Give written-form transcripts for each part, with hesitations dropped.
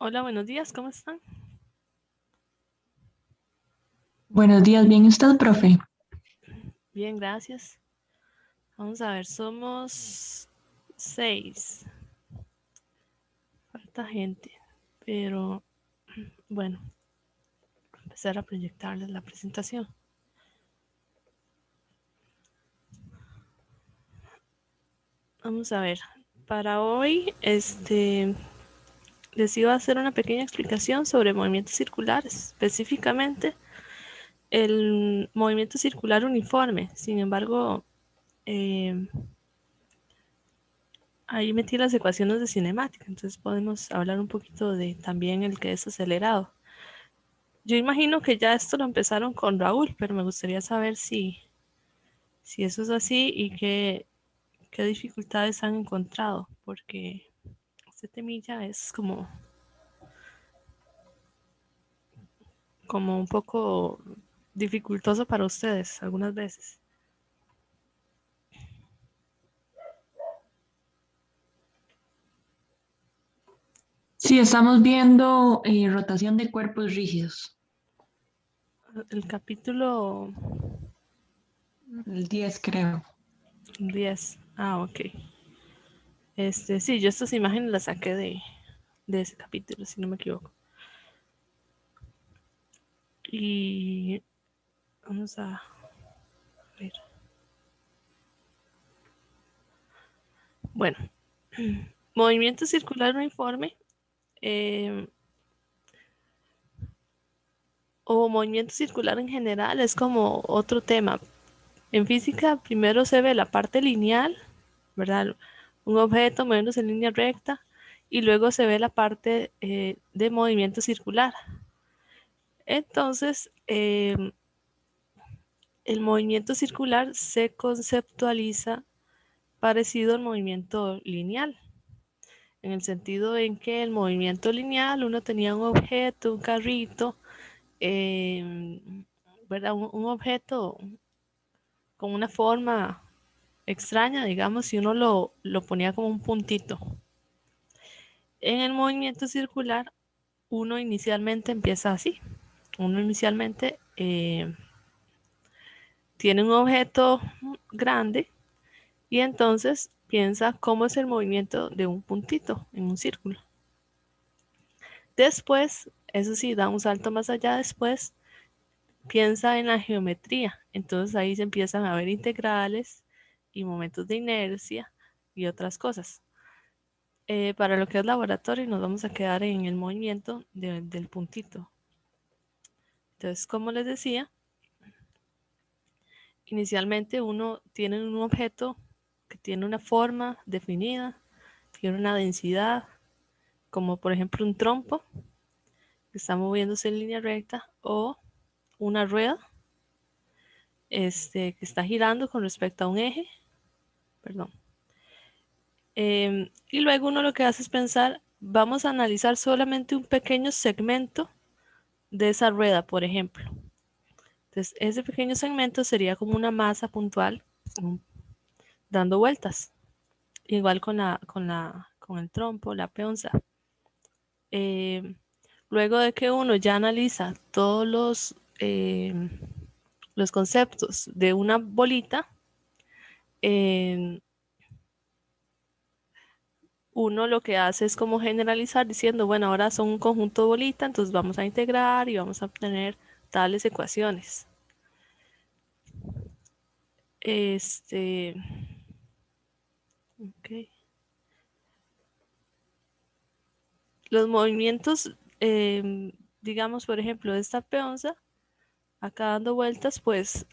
Hola, buenos días, ¿cómo están? Buenos días, bien usted, profe. Bien, gracias. Vamos a ver, somos 6. Falta gente, pero bueno, empezar a proyectarles la presentación. Vamos a ver, para hoy les iba a hacer una pequeña explicación sobre movimientos circulares, específicamente el movimiento circular uniforme. Sin embargo, eh, ahí metí las ecuaciones de cinemática, entonces podemos hablar un poquito de también el que es acelerado. Yo imagino que ya esto lo empezaron con Raúl, pero me gustaría saber si eso es así y qué dificultades han encontrado, porque este temilla es como un poco dificultoso para ustedes algunas veces. Sí, estamos viendo rotación de cuerpos rígidos. El capítulo El 10, creo. 10. Ah, ok. Sí, yo estas imágenes las saqué de ese capítulo, si no me equivoco. Y vamos a ver. Bueno, movimiento circular uniforme eh, o movimiento circular en general es como otro tema. En física primero se ve la parte lineal, ¿verdad? Un objeto moviéndose en línea recta y luego se ve la parte de movimiento circular. Entonces, el movimiento circular se conceptualiza parecido al movimiento lineal, en el sentido en que el movimiento lineal uno tenía un objeto, un carrito, eh, ¿verdad? Un objeto con una forma extraña, digamos, si uno lo ponía como un puntito. En el movimiento circular, uno inicialmente empieza así. Uno inicialmente tiene un objeto grande y entonces piensa cómo es el movimiento de un puntito en un círculo. Después, eso sí, da un salto más allá después, piensa en la geometría. Entonces ahí se empiezan a ver integrales y momentos de inercia y otras cosas. Para lo que es laboratorio nos vamos a quedar en el movimiento del puntito. Entonces, como les decía, inicialmente uno tiene un objeto que tiene una forma definida, tiene una densidad, como por ejemplo un trompo que está moviéndose en línea recta o una rueda que está girando con respecto a un eje, perdón. Y luego uno lo que hace es pensar, vamos a analizar solamente un pequeño segmento de esa rueda, por ejemplo. Entonces, ese pequeño segmento sería como una masa puntual dando vueltas. Igual con el trompo, la peonza. Eh, Luego de que uno ya analiza todos los conceptos de una bolita, eh, uno lo que hace es como generalizar diciendo, bueno, ahora son un conjunto de bolita, entonces vamos a integrar y vamos a obtener tales ecuaciones. Este, ok. Los movimientos, digamos, por ejemplo, de esta peonza, acá dando vueltas, pues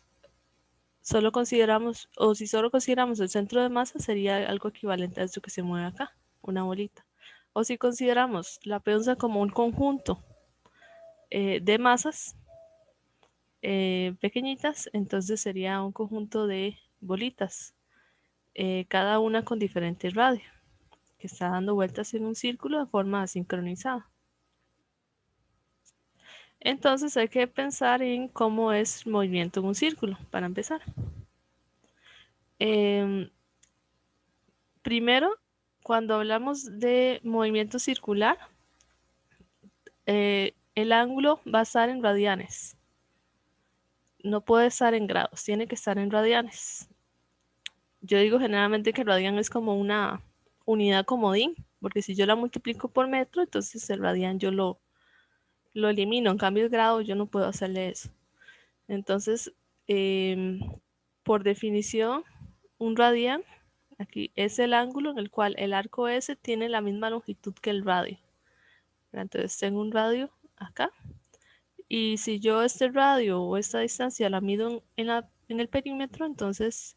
solo consideramos, o si solo consideramos el centro de masa, sería algo equivalente a esto que se mueve acá, una bolita. O si consideramos la peonza como un conjunto de masas pequeñitas, entonces sería un conjunto de bolitas, cada una con diferente radio, que está dando vueltas en un círculo de forma sincronizada. Entonces hay que pensar en cómo es el movimiento en un círculo, para empezar. Eh, Primero, cuando hablamos de movimiento circular, el ángulo va a estar en radianes. No puede estar en grados, tiene que estar en radianes. Yo digo generalmente que el radian es como una unidad comodín, porque si yo la multiplico por metro, entonces el radian yo lo elimino. En cambio, el grado yo no puedo hacerle eso. Entonces, por definición, un radian aquí es el ángulo en el cual el arco S tiene la misma longitud que el radio. Entonces tengo un radio acá. Y si yo este radio o esta distancia la mido en el perímetro, entonces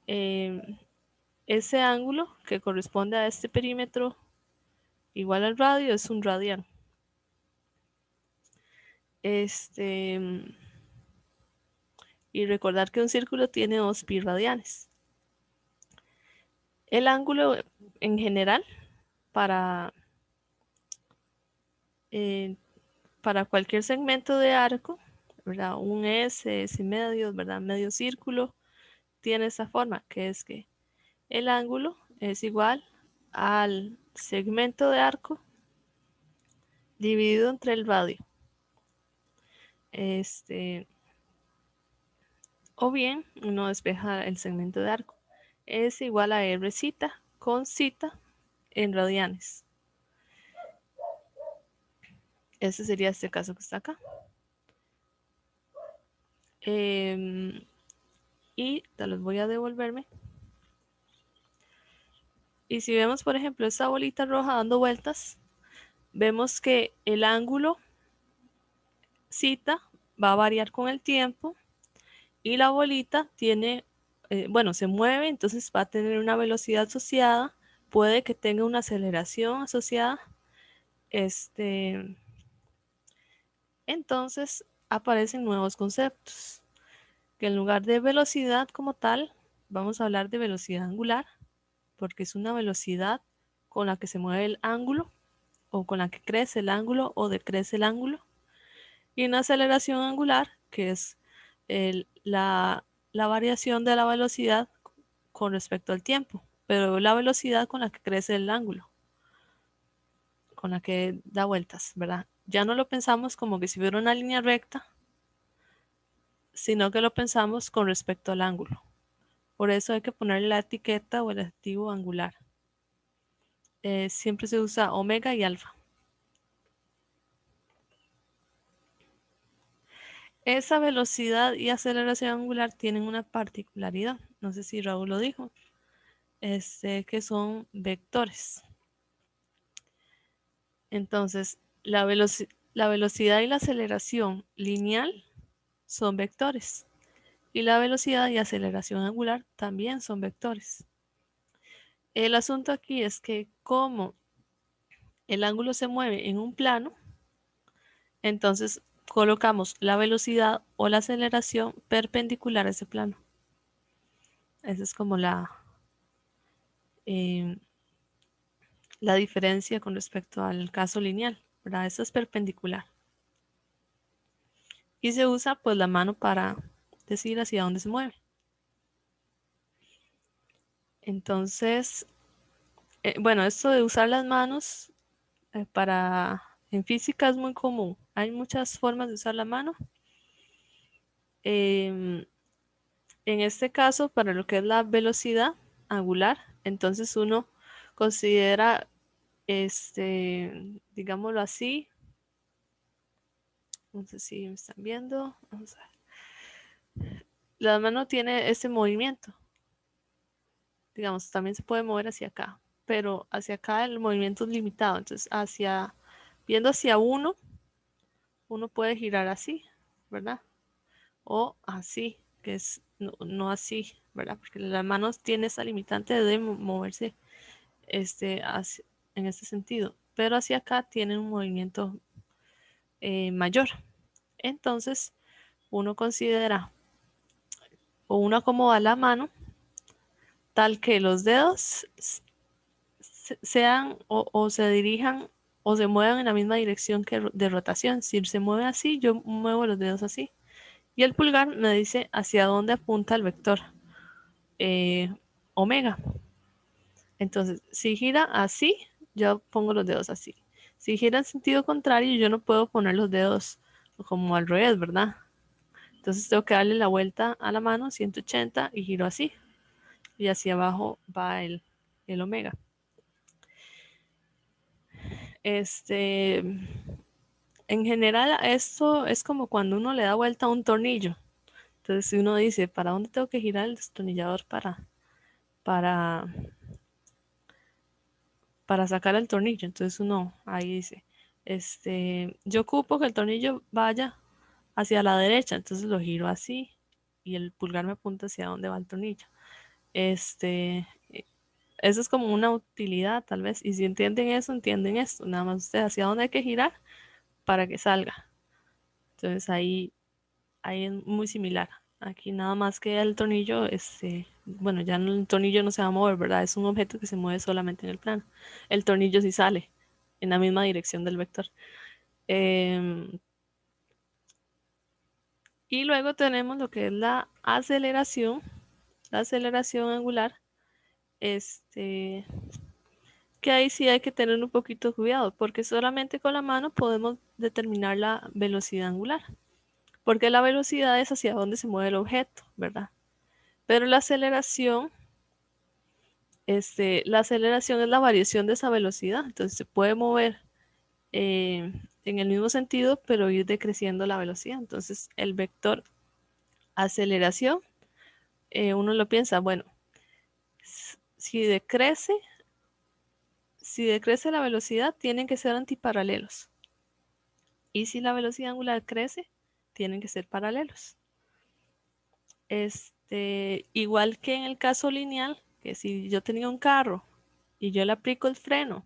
ese ángulo que corresponde a este perímetro igual al radio es un radian. Y recordar que un círculo tiene 2 pi radianes. El ángulo en general para cualquier segmento de arco, ¿verdad? Un S medio, ¿verdad? Medio círculo, tiene esa forma, que es que el ángulo es igual al segmento de arco dividido entre el radio. O bien uno despeja el segmento de arco. Es igual a R zeta con zeta en radianes. Ese sería este caso que está acá. Y te los voy a devolverme. Y si vemos, por ejemplo, esta bolita roja dando vueltas, vemos que el ángulo zeta va a variar con el tiempo y la bolita tiene, se mueve, entonces va a tener una velocidad asociada, puede que tenga una aceleración asociada. Entonces aparecen nuevos conceptos, que en lugar de velocidad como tal, vamos a hablar de velocidad angular, porque es una velocidad con la que se mueve el ángulo, o con la que crece el ángulo o decrece el ángulo, y una aceleración angular, que es la variación de la velocidad con respecto al tiempo, pero la velocidad con la que crece el ángulo, con la que da vueltas, ¿verdad? Ya no lo pensamos como que si fuera una línea recta, sino que lo pensamos con respecto al ángulo. Por eso hay que ponerle la etiqueta o el adjetivo angular. Siempre se usa omega y alfa. Esa velocidad y aceleración angular tienen una particularidad, no sé si Raúl lo dijo, que son vectores. Entonces, la velocidad y la aceleración lineal son vectores y la velocidad y aceleración angular también son vectores. El asunto aquí es que como el ángulo se mueve en un plano, entonces colocamos la velocidad o la aceleración perpendicular a ese plano. Esa es como la diferencia con respecto al caso lineal, ¿verdad? Eso es perpendicular. Y se usa pues la mano para decir hacia dónde se mueve. Entonces, esto de usar las manos en física es muy común. Hay muchas formas de usar la mano. En este caso, para lo que es la velocidad angular, entonces uno considera, digámoslo así, no sé si me están viendo, vamos a ver. La mano tiene este movimiento, digamos, también se puede mover hacia acá, pero hacia acá el movimiento es limitado, entonces viendo hacia uno puede girar así, ¿verdad? O así, que es no así, ¿verdad? Porque las manos tiene esa limitante de moverse en este sentido, pero hacia acá tiene un movimiento mayor. Entonces, uno considera o uno acomoda la mano tal que los dedos sean o se dirijan o se muevan en la misma dirección que de rotación. Si se mueve así, yo muevo los dedos así. Y el pulgar me dice hacia dónde apunta el vector omega. Entonces, si gira así, yo pongo los dedos así. Si gira en sentido contrario, yo no puedo poner los dedos como al revés, ¿verdad? Entonces tengo que darle la vuelta a la mano, 180, y giro así. Y hacia abajo va el omega. En general, esto es como cuando uno le da vuelta a un tornillo. Entonces, si uno dice, ¿para dónde tengo que girar el destornillador para, para sacar el tornillo? Entonces uno ahí dice, yo ocupo que el tornillo vaya hacia la derecha, entonces lo giro así y el pulgar me apunta hacia dónde va el tornillo. Eso es como una utilidad tal vez, y si entienden eso, entienden esto, nada más ustedes hacia dónde hay que girar para que salga. Entonces ahí es muy similar. Aquí nada más que el tornillo, bueno, ya el tornillo no se va a mover, ¿verdad? Es un objeto que se mueve solamente en el plano. El tornillo sí sale en la misma dirección del vector. Y luego tenemos lo que es la aceleración angular, que ahí sí hay que tener un poquito de cuidado, porque solamente con la mano podemos determinar la velocidad angular, porque la velocidad es hacia dónde se mueve el objeto, ¿verdad? Pero la aceleración es la variación de esa velocidad, entonces se puede mover en el mismo sentido, pero ir decreciendo la velocidad. Entonces el vector aceleración, uno lo piensa, bueno, si decrece la velocidad, tienen que ser antiparalelos. Y si la velocidad angular crece, tienen que ser paralelos. Igual que en el caso lineal, que si yo tenía un carro y yo le aplico el freno,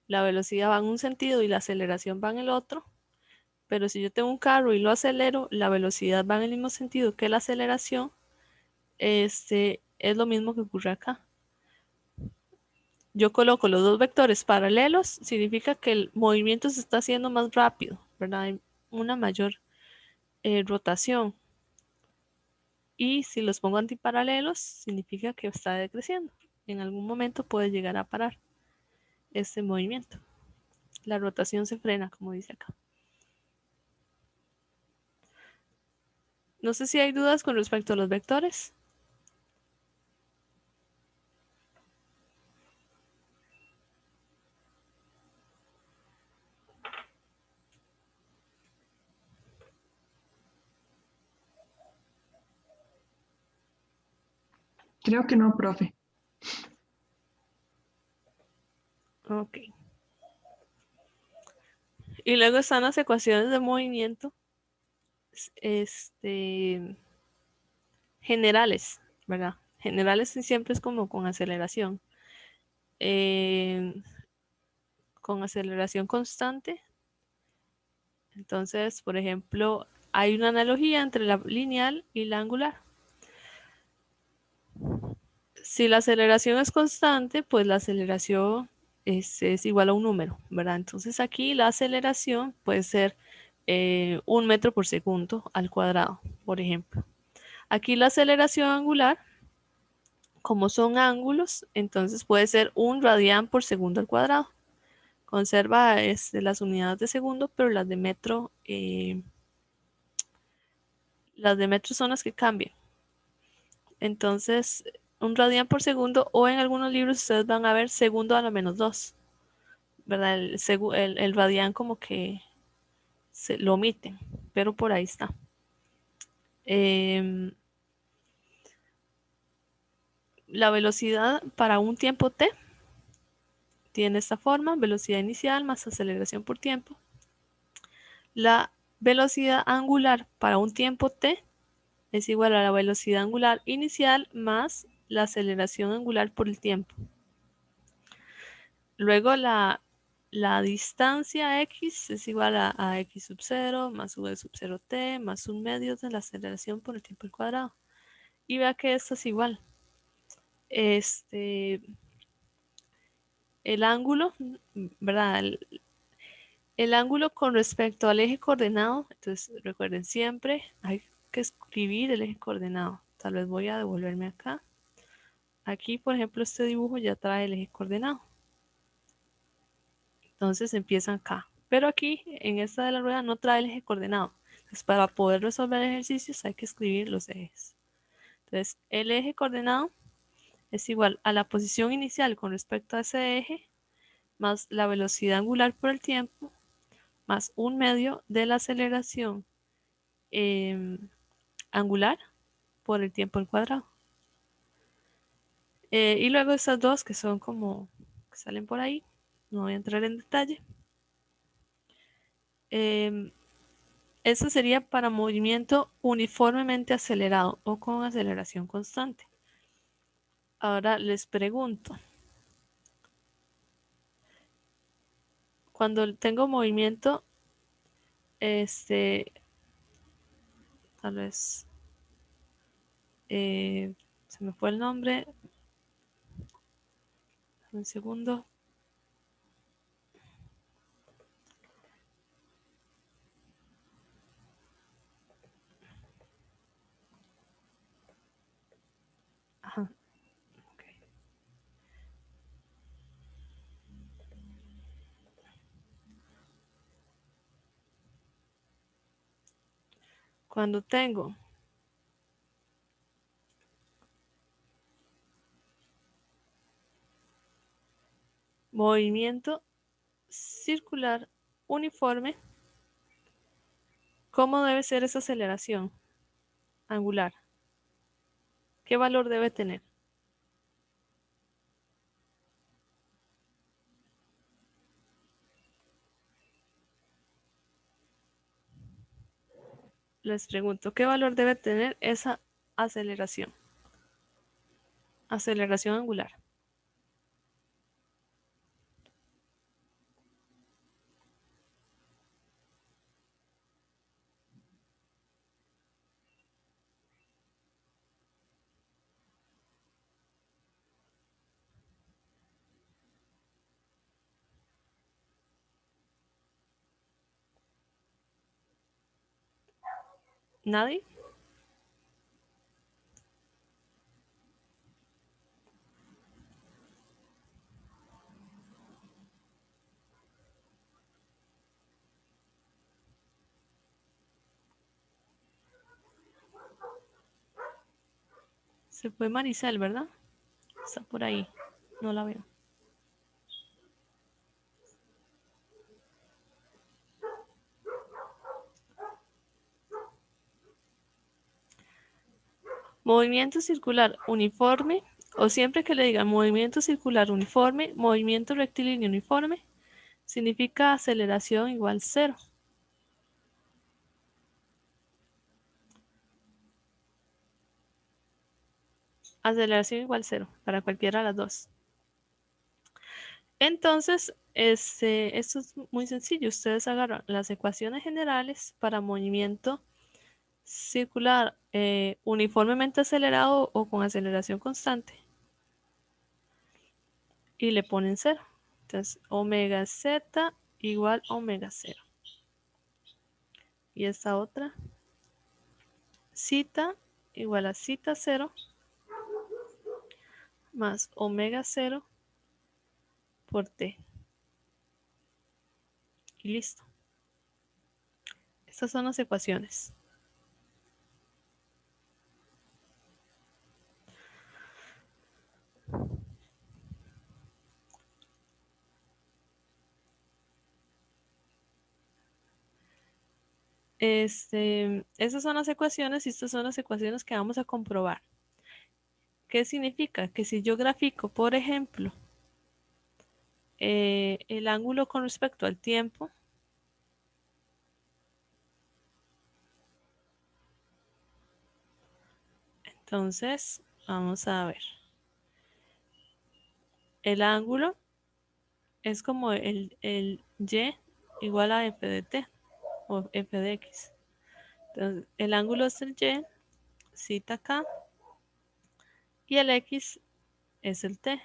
la velocidad va en un sentido y la aceleración va en el otro, pero si yo tengo un carro y lo acelero, la velocidad va en el mismo sentido que la aceleración. Es lo mismo que ocurre acá. Yo coloco los dos vectores paralelos, significa que el movimiento se está haciendo más rápido, ¿verdad? Hay una mayor rotación. Y si los pongo antiparalelos, significa que está decreciendo. En algún momento puede llegar a parar este movimiento. La rotación se frena, como dice acá. No sé si hay dudas con respecto a los vectores. Creo que no, profe. Ok. Y luego están las ecuaciones de movimiento generales, ¿verdad? Generales siempre es como con aceleración. Con aceleración constante. Entonces, por ejemplo, hay una analogía entre la lineal y la angular. Si la aceleración es constante, pues la aceleración es igual a un número, ¿verdad? Entonces aquí la aceleración puede ser 1 metro por segundo al cuadrado, por ejemplo. Aquí la aceleración angular, como son ángulos, entonces puede ser 1 radián por segundo al cuadrado. Conserva las unidades de segundo, pero las de metro son las que cambian. Entonces, 1 radián por segundo, o en algunos libros ustedes van a ver segundo a la menos 2, ¿verdad? El radián como que se lo omiten, pero por ahí está. La velocidad para un tiempo t tiene esta forma: velocidad inicial más aceleración por tiempo. La velocidad angular para un tiempo t es igual a la velocidad angular inicial más la aceleración angular por el tiempo. Luego la distancia x es igual a x sub 0 más v sub 0 t más 1 medio de la aceleración por el tiempo al cuadrado. Y vea que esto es igual. El ángulo, ¿verdad? El ángulo con respecto al eje coordenado, entonces recuerden, siempre hay que escribir el eje coordenado. Tal vez voy a devolverme acá. Aquí, por ejemplo, este dibujo ya trae el eje coordenado. Entonces empiezan acá. Pero aquí, en esta de la rueda, no trae el eje coordenado. Entonces, para poder resolver ejercicios hay que escribir los ejes. Entonces, el eje coordenado es igual a la posición inicial con respecto a ese eje, más la velocidad angular por el tiempo, más un medio de la aceleración angular por el tiempo al cuadrado. Y luego estas dos que son como que salen por ahí, no voy a entrar en detalle. Eso sería para movimiento uniformemente acelerado o con aceleración constante. Ahora les pregunto, cuando tengo movimiento, tal vez se me fue el nombre, un segundo. Ajá, okay. Cuando tengo movimiento circular uniforme, ¿cómo debe ser esa aceleración angular? ¿Qué valor debe tener? Les pregunto, ¿qué valor debe tener esa aceleración? Aceleración angular. ¿Nadie? Se fue Maricel, ¿verdad? Está por ahí. No la veo. Movimiento circular uniforme, o siempre que le digan movimiento circular uniforme, movimiento rectilíneo uniforme, significa aceleración igual 0. Aceleración igual 0 para cualquiera de las dos. Entonces, esto es muy sencillo. Ustedes agarran las ecuaciones generales para movimiento circular uniformemente acelerado o con aceleración constante y le ponen 0. Entonces, omega z igual omega 0. Y esta otra, zeta igual a zeta 0 más omega 0 por t. Y listo. Estas son las ecuaciones. Estas son las ecuaciones y estas son las ecuaciones que vamos a comprobar. ¿Qué significa? Que si yo grafico, por ejemplo, el ángulo con respecto al tiempo, entonces vamos a ver. El ángulo es como el y igual a f de t o f de x. Entonces, el ángulo es el y, zeta acá, y el x es el t.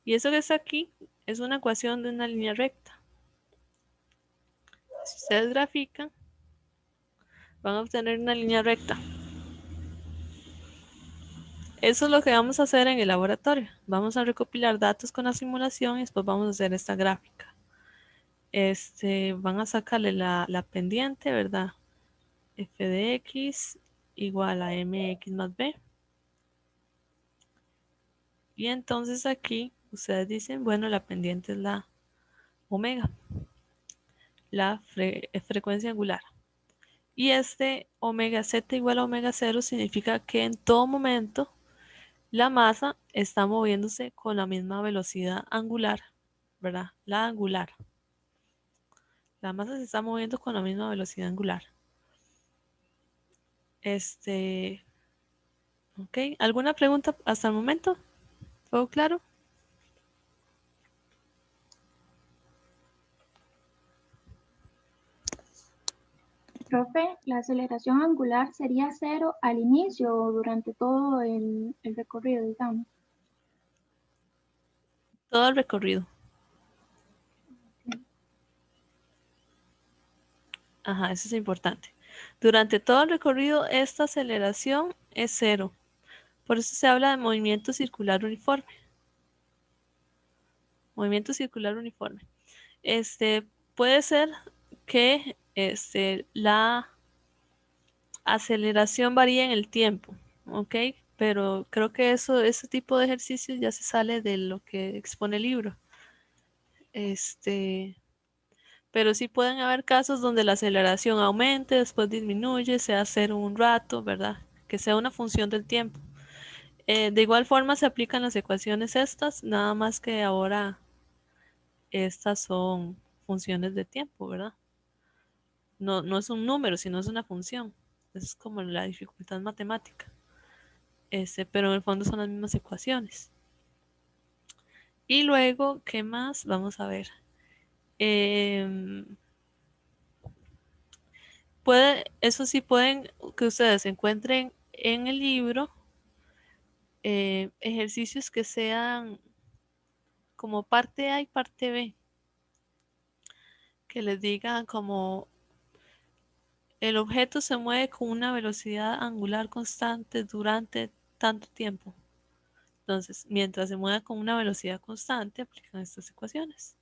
Y eso que está aquí es una ecuación de una línea recta. Si ustedes grafican, van a obtener una línea recta. Eso es lo que vamos a hacer en el laboratorio. Vamos a recopilar datos con la simulación y después vamos a hacer esta gráfica. Van a sacarle la pendiente, ¿verdad? F de X igual a MX más B. Y entonces aquí ustedes dicen, bueno, la pendiente es la omega, la frecuencia angular. Y omega z igual a omega 0 significa que en todo momento la masa está moviéndose con la misma velocidad angular, ¿verdad? La angular. La masa se está moviendo con la misma velocidad angular. Ok, ¿alguna pregunta hasta el momento? ¿Todo claro? Profe, la aceleración angular sería cero al inicio o durante todo el recorrido, digamos. Todo el recorrido. Ajá, eso es importante. Durante todo el recorrido, esta aceleración es cero. Por eso se habla de movimiento circular uniforme. Movimiento circular uniforme. Puede ser que la aceleración varía en el tiempo, ¿ok? Pero creo que ese tipo de ejercicios ya se sale de lo que expone el libro. Pero sí pueden haber casos donde la aceleración aumente, después disminuye, sea cero un rato, ¿verdad? Que sea una función del tiempo. De igual forma se aplican las ecuaciones estas, nada más que ahora estas son funciones de tiempo, ¿verdad? No es un número, sino es una función. Es como la dificultad matemática. Pero en el fondo son las mismas ecuaciones. Y luego, ¿qué más? Vamos a ver. Eso sí pueden que ustedes encuentren en el libro ejercicios que sean como parte A y parte B, que les digan como el objeto se mueve con una velocidad angular constante durante tanto tiempo. Entonces, mientras se mueva con una velocidad constante, aplican estas ecuaciones.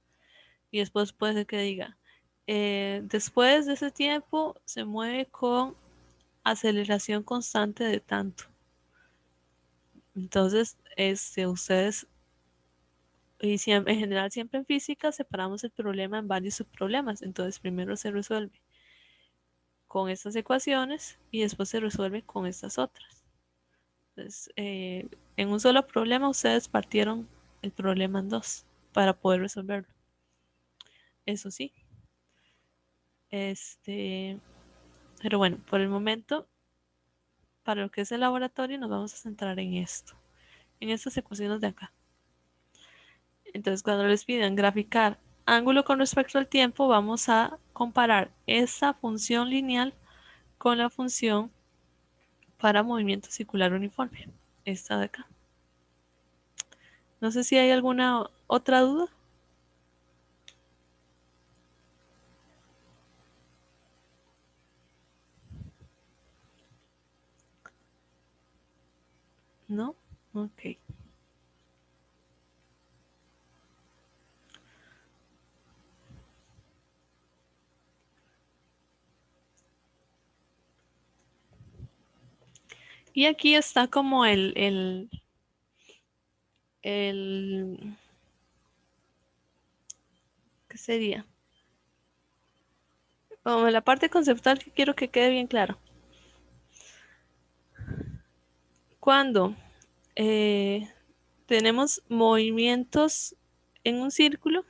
Y después puede ser que diga, después de ese tiempo se mueve con aceleración constante de tanto. Entonces, ustedes, y siempre, en general siempre en física separamos el problema en varios subproblemas. Entonces, primero se resuelve con estas ecuaciones y después se resuelve con estas otras. Entonces, en un solo problema ustedes partieron el problema en dos para poder resolverlo. Eso sí. Pero bueno, por el momento, para lo que es el laboratorio, nos vamos a centrar en esto, en estas ecuaciones de acá. Entonces, cuando les pidan graficar ángulo con respecto al tiempo, vamos a comparar esa función lineal con la función para movimiento circular uniforme, esta de acá. No sé si hay alguna otra duda. ¿No? Ok. Y aquí está como ¿qué sería? Como la parte conceptual que quiero que quede bien claro. Cuando tenemos movimientos en un círculo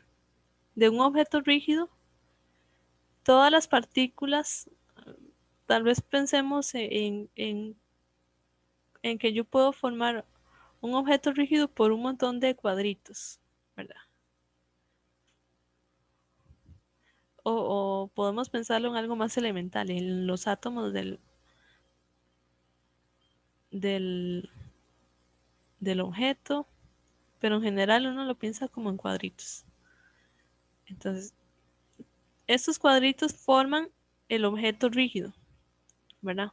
de un objeto rígido, todas las partículas, tal vez pensemos en que yo puedo formar un objeto rígido por un montón de cuadritos, ¿verdad? O podemos pensarlo en algo más elemental, en los átomos del, del objeto, pero en general uno lo piensa como en cuadritos. Entonces, estos cuadritos forman el objeto rígido, ¿verdad?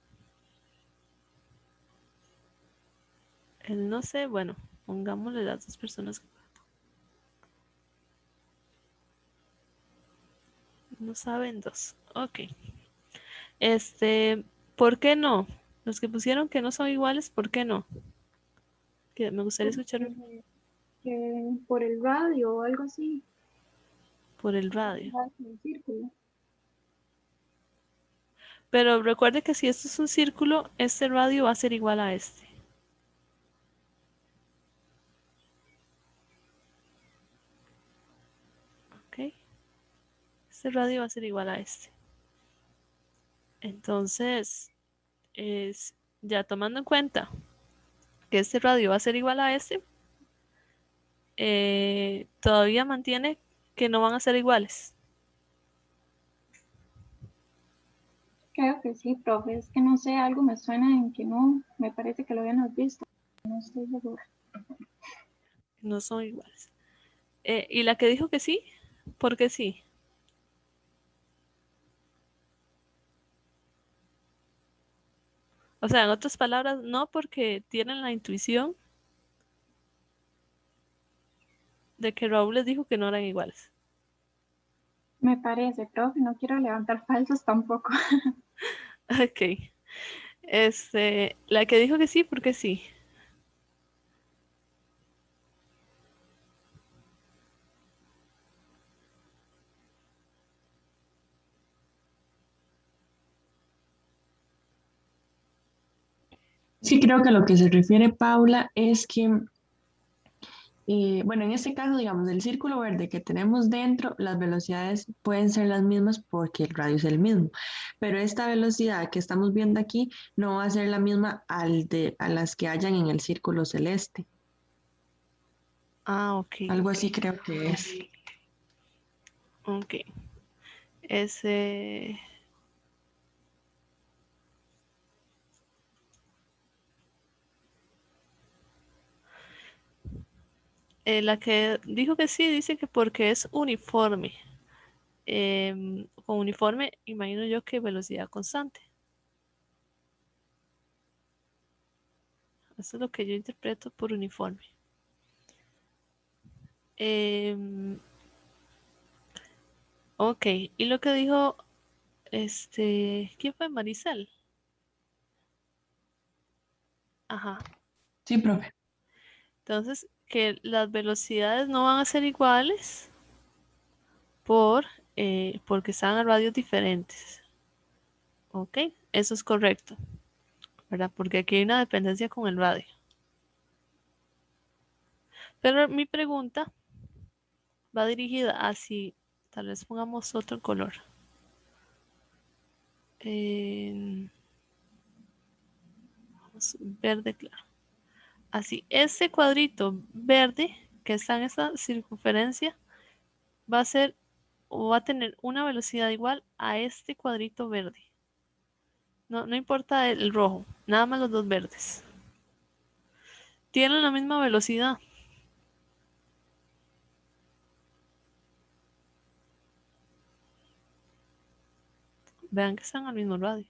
El no sé, bueno, pongámosle las dos personas. No saben dos. Ok. ¿Por qué no? Los que pusieron que no son iguales, ¿por qué no? Que me gustaría escuchar Que por el radio o algo así. por el radio. El círculo. Pero recuerde que si esto es un círculo, este radio va a ser igual a este. ¿Ok? Este radio va a ser igual a este. Entonces, ya tomando en cuenta que este radio va a ser igual a este, todavía mantiene que no van a ser iguales. Creo que sí, profe. Es que no sé, algo me suena en que no. Me parece que lo habíamos visto. No estoy segura. No son iguales. ¿Y la que dijo que sí? ¿Por qué sí? O sea, en otras palabras, no porque tienen la intuición de que Raúl les dijo que no eran iguales. Me parece, profe. No quiero levantar falsos tampoco. Ok. La que dijo que sí, porque sí. Sí, creo que lo que se refiere Paula es que, bueno, en este caso, digamos, del círculo verde que tenemos dentro, las velocidades pueden ser las mismas porque el radio es el mismo, pero esta velocidad que estamos viendo aquí no va a ser la misma a las que hayan en el círculo celeste. Ah, ok, Algo ok. así creo que es. Ok. Ese. La que dijo que sí, dice que porque es uniforme. Con uniforme, imagino yo que velocidad constante. Eso es lo que yo interpreto por uniforme. Em, ok, y lo que dijo, ¿quién fue? Maricel. Ajá. Sí, profe. Entonces, que las velocidades no van a ser iguales porque están a radios diferentes. Ok, eso es correcto, ¿verdad? Porque aquí hay una dependencia con el radio. Pero mi pregunta va dirigida a si tal vez pongamos otro color. Vamos, verde claro. Así, ese cuadrito verde que está en esa circunferencia va a ser o va a tener una velocidad igual a este cuadrito verde. No, no importa el rojo, nada más los dos verdes. Tienen la misma velocidad. Vean que están al mismo radio.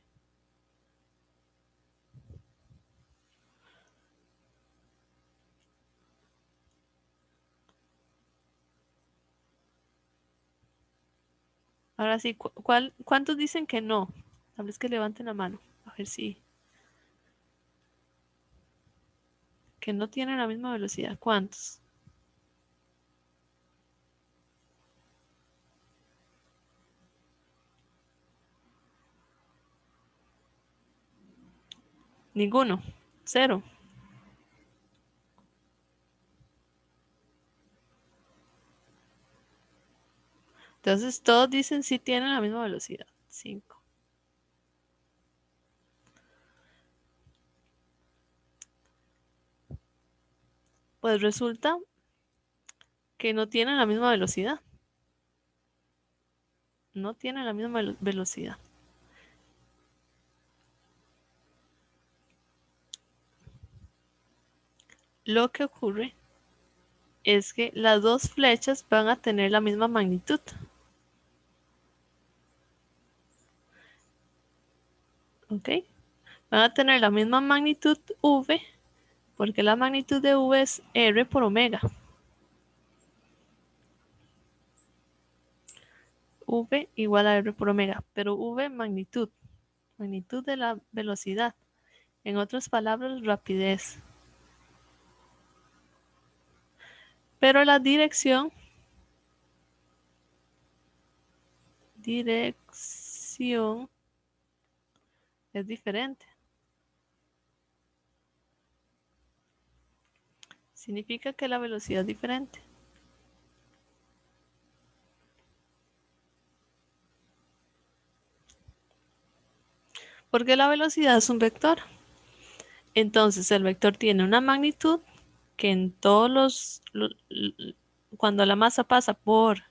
Ahora sí, ¿cuántos dicen que no? Tal vez que levanten la mano. A ver si. Que no tienen la misma velocidad. ¿Cuántos? Ninguno. Cero. Entonces todos dicen si tienen la misma velocidad. 5. Pues resulta que no tienen la misma velocidad. No tienen la misma velocidad. Lo que ocurre es que las dos flechas van a tener la misma magnitud. ¿Ok? Van a tener la misma magnitud V, Porque la magnitud de V es R por omega. V igual a R por omega, pero V magnitud de la velocidad. En otras palabras, rapidez. Pero la dirección es diferente. Significa que la velocidad es diferente. Porque la velocidad es un vector. Entonces el vector tiene una magnitud que en todos cuando la masa pasa por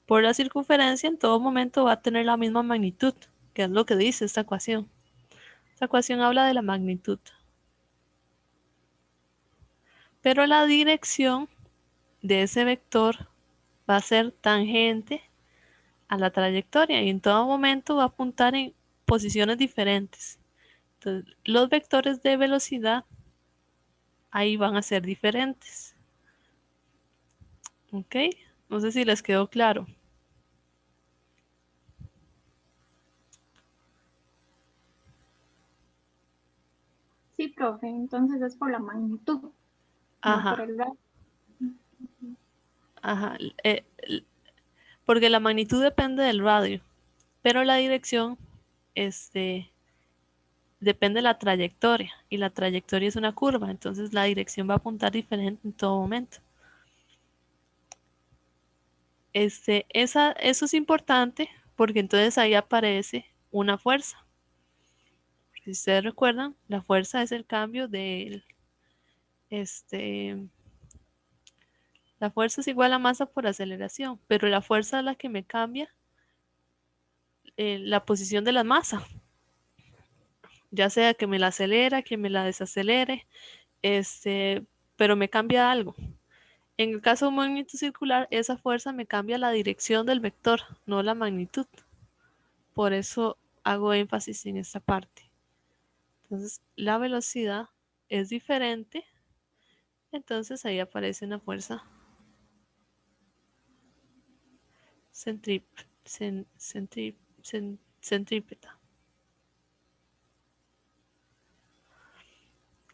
la circunferencia, en todo momento va a tener la misma magnitud, que es lo que dice esta ecuación. Esta ecuación habla de la magnitud. Pero la dirección de ese vector va a ser tangente a la trayectoria y en todo momento va a apuntar en posiciones diferentes. Entonces, los vectores de velocidad ahí van a ser diferentes. ¿Ok? No sé si les quedó claro. Sí, profe, entonces es por la magnitud, no por Ajá, el radio. ajá. Porque la magnitud depende del radio, pero la dirección depende de la trayectoria y la trayectoria es una curva, entonces la dirección va a apuntar diferente en todo momento. Eso es importante porque entonces ahí aparece una fuerza. Si ustedes recuerdan, la fuerza es el cambio del, la fuerza es igual a masa por aceleración, pero la fuerza es la que me cambia la posición de la masa, ya sea que me la acelera, que me la desacelere, pero me cambia algo. En el caso de un movimiento circular, esa fuerza me cambia la dirección del vector, no la magnitud. Por eso hago énfasis en esta parte. Entonces, la velocidad es diferente. Entonces, ahí aparece una fuerza centrípeta,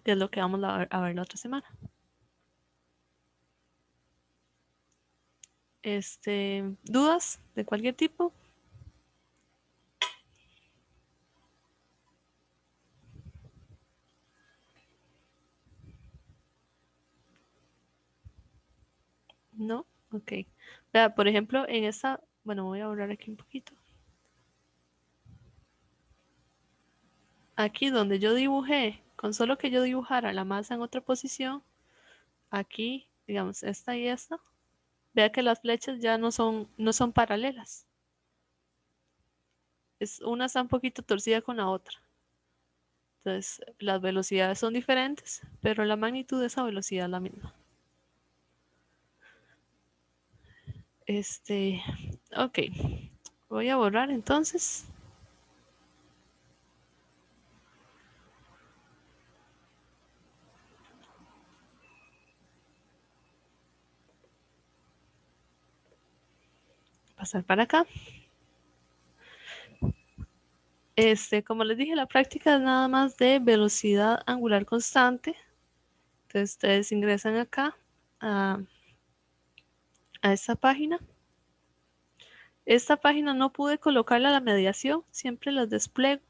que es lo que vamos a ver la otra semana. ¿Dudas de cualquier tipo? ¿No? Ok. Vea, por ejemplo, en esta, bueno, voy a borrar aquí un poquito. Aquí donde yo dibujé, con solo que yo dibujara la masa en otra posición, aquí, digamos, esta y esta, vea que las flechas ya no son paralelas. Una está un poquito torcida con la otra. Entonces, las velocidades son diferentes, pero la magnitud de esa velocidad es la misma. Ok. Voy a borrar entonces. Pasar para acá. Como les dije, la práctica es nada más de velocidad angular constante. Entonces, ustedes ingresan acá a esta página. Esta página no pude colocarla a la mediación, siempre las despliego.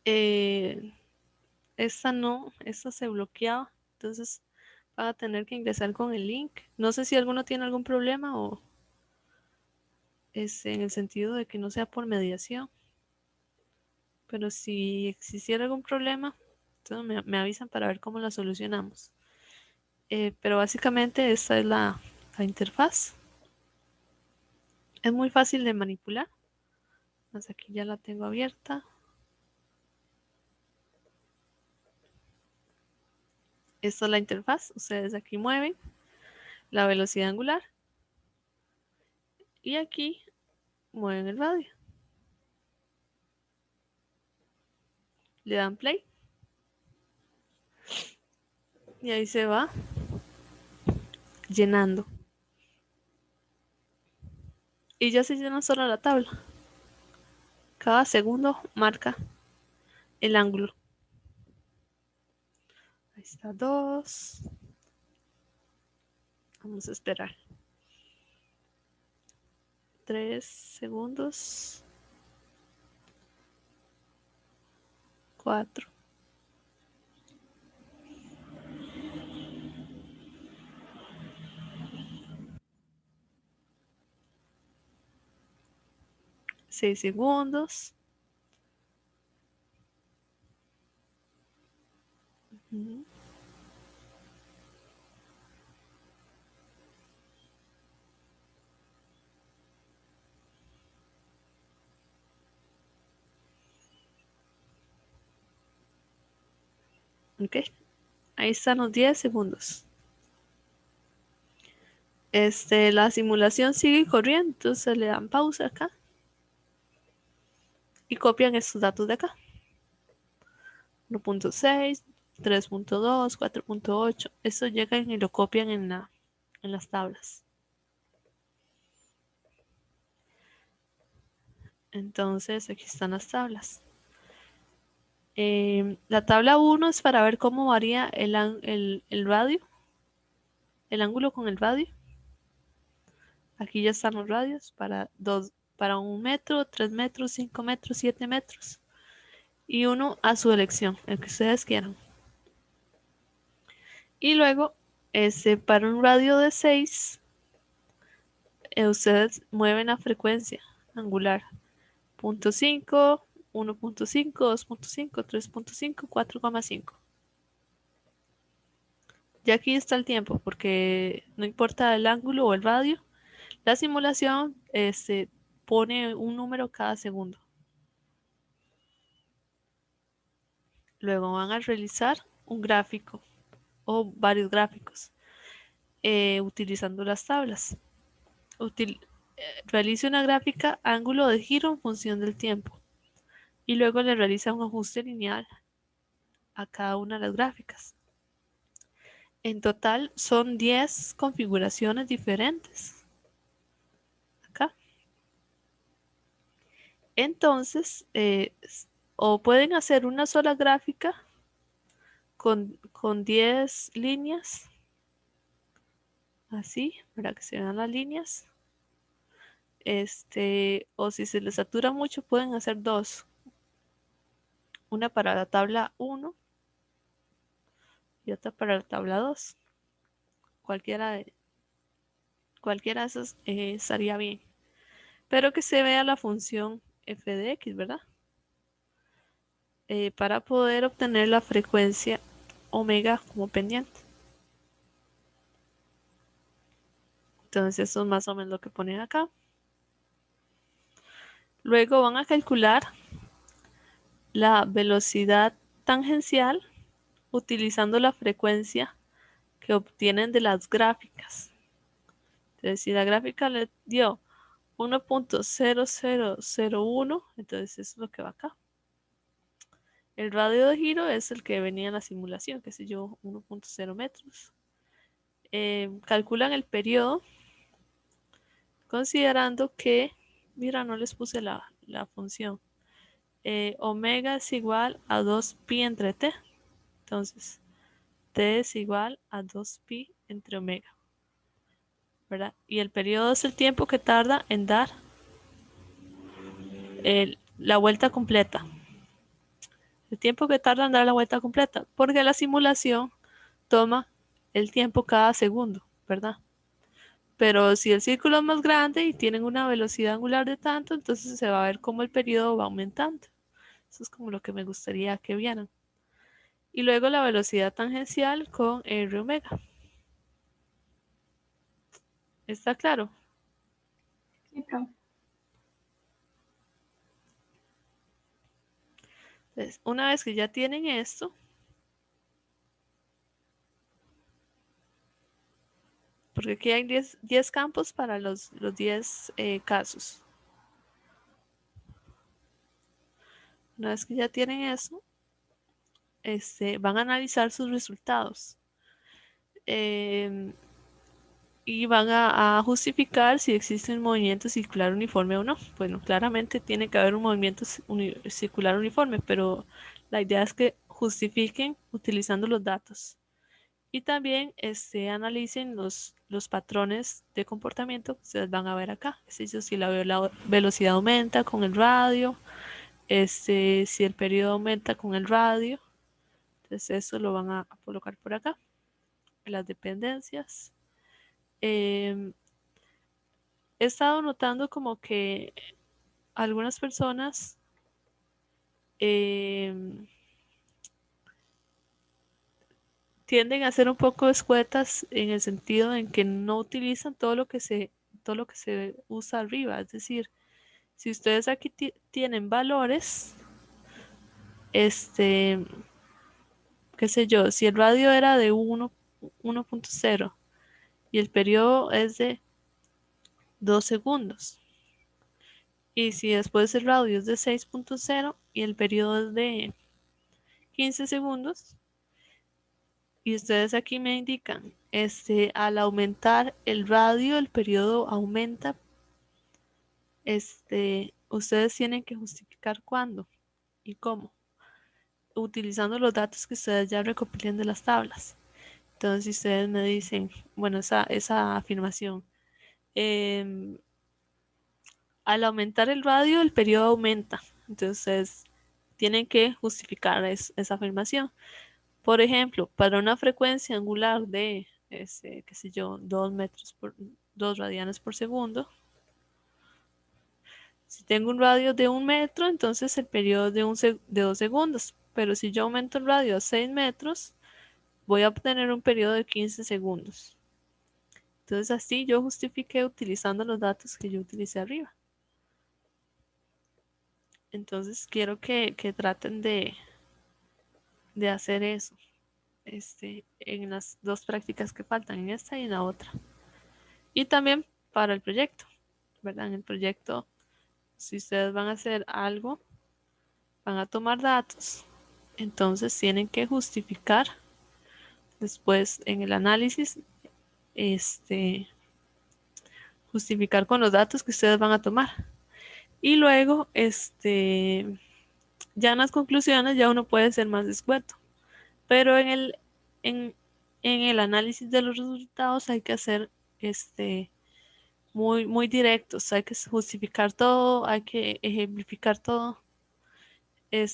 Esta no, esta se bloqueaba, entonces van a tener que ingresar con el link. No sé si alguno tiene algún problema o en el sentido de que no sea por mediación. Pero si existiera algún problema, entonces me avisan para ver cómo la solucionamos. Pero básicamente esta es la interfaz. Es muy fácil de manipular. Pues aquí ya la tengo abierta. Esta es la interfaz. Ustedes aquí mueven la velocidad angular. Y aquí mueven el radio. Le dan play. Y ahí se va llenando. Y ya se llena sola la tabla. Cada segundo marca el ángulo. Ahí está 2. Vamos a esperar 3 segundos. 4. 6 segundos. Ok, ahí están los 10 segundos. La simulación sigue corriendo, entonces le dan pausa acá y copian estos datos de acá. 1.6, 3.2, 4.8. Eso llegan y lo copian en las tablas. Entonces aquí están las tablas. La tabla 1 es para ver cómo varía el radio, el ángulo con el radio. Aquí ya están los radios para 1 metro, 3 metros, 5 metros, 7 metros. Y uno a su elección, el que ustedes quieran. Y luego, para un radio de 6, ustedes mueven la frecuencia angular. 0.5, 1.5, 2.5, 3.5, 4,5. Y aquí está el tiempo, porque no importa el ángulo o el radio, la simulación pone un número cada segundo. Luego van a realizar un gráfico o varios gráficos utilizando las tablas. Realice una gráfica ángulo de giro en función del tiempo y luego le realiza un ajuste lineal a cada una de las gráficas. En total son 10 configuraciones diferentes. Acá. Entonces, o pueden hacer una sola gráfica con 10 líneas, así, para que se vean las líneas. O si se les satura mucho, pueden hacer 2. Una para la tabla 1 y otra para la tabla 2. Cualquiera de esas estaría bien. Pero que se vea la función f de x, ¿verdad? Para poder obtener la frecuencia omega como pendiente. Entonces eso es más o menos lo que ponen acá. Luego van a calcular la velocidad tangencial utilizando la frecuencia que obtienen de las gráficas. Entonces, si la gráfica le dio 1.0001, entonces eso es lo que va acá. El radio de giro es el que venía en la simulación, que sé yo, 1.0 metros. Calculan el periodo considerando que, mira, no les puse la función. Omega es igual a 2pi entre t. Entonces, t es igual a 2pi entre omega. ¿Verdad? Y el periodo es el tiempo que tarda en dar la vuelta completa. El tiempo que tarda en dar la vuelta completa. Porque la simulación toma el tiempo cada segundo, ¿verdad? Pero si el círculo es más grande y tienen una velocidad angular de tanto, entonces se va a ver cómo el periodo va aumentando. Eso es como lo que me gustaría que vieran. Y luego la velocidad tangencial con R omega. ¿Está claro? Sí, profe. Entonces, una vez que ya tienen esto, porque aquí hay 10 campos para los 10 casos. Una vez que ya tienen eso, van a analizar sus resultados. y van a justificar si existe un movimiento circular uniforme o no. Bueno, claramente tiene que haber un movimiento circular uniforme, pero la idea es que justifiquen utilizando los datos. Y también analicen los patrones de comportamiento que ustedes van a ver acá. Es decir, si la velocidad aumenta con el radio, si el periodo aumenta con el radio. Entonces eso lo van a colocar por acá. Las dependencias. He estado notando como que algunas personas tienden a ser un poco escuetas en el sentido en que no utilizan todo lo que se usa arriba. Es decir, si ustedes aquí tienen valores, qué sé yo, si el radio era de 1.0 y el periodo es de 2 segundos, y si después el radio es de 6.0 y el periodo es de 15 segundos, y ustedes aquí me indican, al aumentar el radio, el periodo aumenta, ustedes tienen que justificar cuándo y cómo, utilizando los datos que ustedes ya recopilen de las tablas. Entonces, si ustedes me dicen, bueno, esa afirmación, al aumentar el radio, el periodo aumenta. Entonces, tienen que justificar esa afirmación. Por ejemplo, para una frecuencia angular de, qué sé yo, 2 radianes por segundo, si tengo un radio de 1 metro, entonces el periodo es de 2 segundos. Pero si yo aumento el radio a 6 metros, voy a obtener un periodo de 15 segundos. Entonces así yo justifiqué utilizando los datos que yo utilicé arriba. Entonces quiero que traten de hacer eso en las dos prácticas que faltan, en esta y en la otra. Y también para el proyecto, ¿verdad? En el proyecto, si ustedes van a hacer algo, van a tomar datos, entonces tienen que justificar después en el análisis, justificar con los datos que ustedes van a tomar. Y luego, ya en las conclusiones ya uno puede ser más escueto, pero en el análisis de los resultados hay que hacer muy, muy directos, hay que justificar todo, hay que ejemplificar todo. En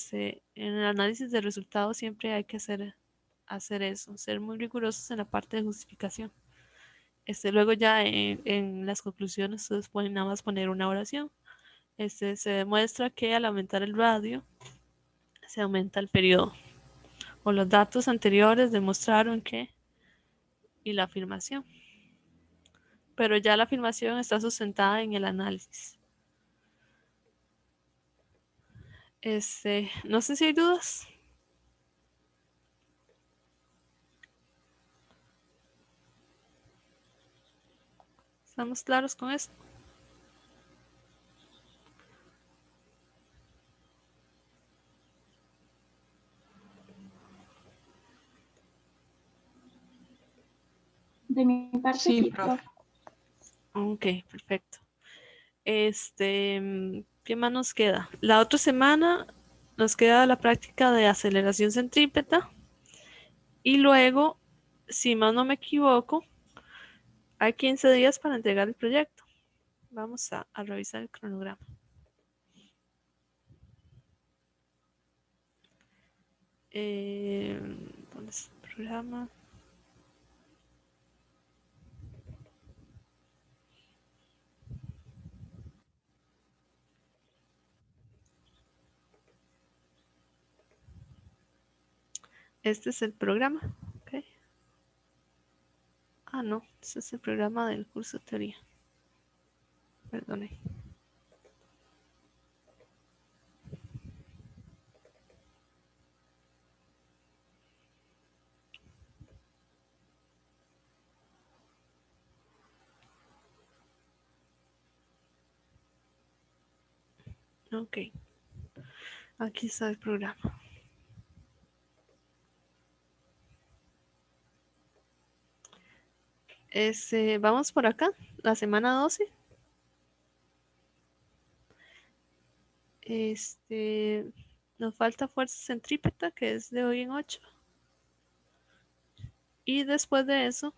el análisis de resultados siempre hay que hacer eso, ser muy rigurosos en la parte de justificación. Luego ya en las conclusiones ustedes pueden nada más poner una oración. Se demuestra que al aumentar el radio se aumenta el periodo, o los datos anteriores demostraron que, y la afirmación. Pero ya la afirmación está sustentada en el análisis. No sé si hay dudas. ¿Estamos claros con esto? De mi parte, Sí, sí, profe. Ok, perfecto. ¿Qué más nos queda? La otra semana nos queda la práctica de aceleración centrípeta. Y luego, si más no me equivoco, hay 15 días para entregar el proyecto. Vamos a revisar el cronograma. ¿Dónde está el programa? Este es el programa. Okay. Ah, no, este es el programa del curso de teoría. Perdone. Ok, aquí está el programa. Vamos por acá, la semana 12. Nos falta fuerza centrípeta, que es de hoy en 8. Y después de eso,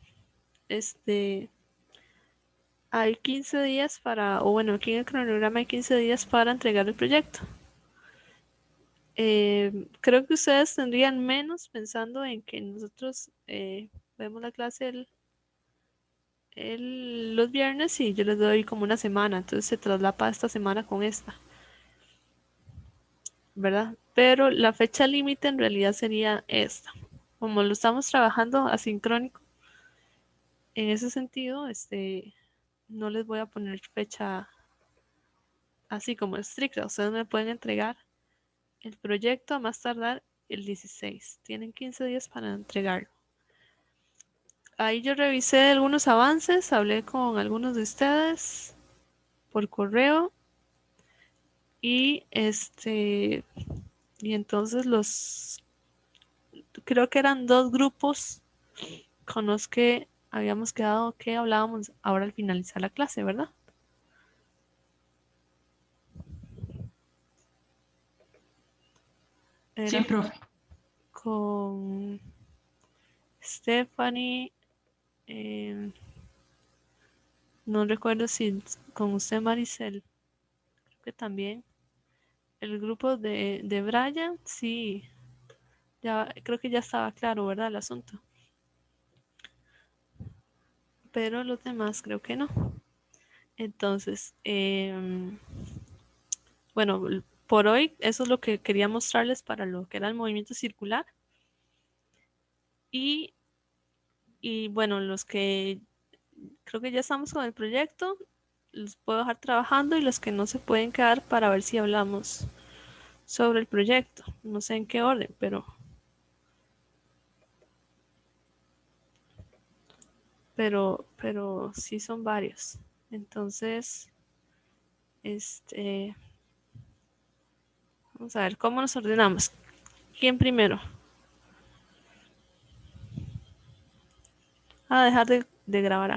hay 15 días para, o bueno, aquí en el cronograma hay 15 días para entregar el proyecto. Creo que ustedes tendrían menos pensando en que nosotros vemos la clase los viernes y yo les doy como una semana, entonces se traslapa esta semana con esta, ¿verdad? Pero la fecha límite en realidad sería esta. Como lo estamos trabajando asincrónico, en ese sentido, no les voy a poner fecha así como estricta. Ustedes me pueden entregar el proyecto a más tardar el 16. Tienen 15 días para entregarlo. Ahí yo revisé algunos avances, hablé con algunos de ustedes por correo y y entonces creo que eran 2 grupos con los que habíamos quedado que hablábamos ahora al finalizar la clase, ¿verdad? Sí, Era profe. con Stephanie, no recuerdo si con usted, Maricel, creo que también. El grupo de Brian, sí, ya creo que ya estaba claro, ¿verdad? El asunto. Pero los demás creo que no. Entonces, bueno, por hoy eso es lo que quería mostrarles para lo que era el movimiento circular. Y, bueno, los que creo que ya estamos con el proyecto, los puedo dejar trabajando y los que no se pueden quedar para ver si hablamos sobre el proyecto. No sé en qué orden, pero sí son varios. Entonces, vamos a ver cómo nos ordenamos. ¿Quién primero? A dejar de grabar.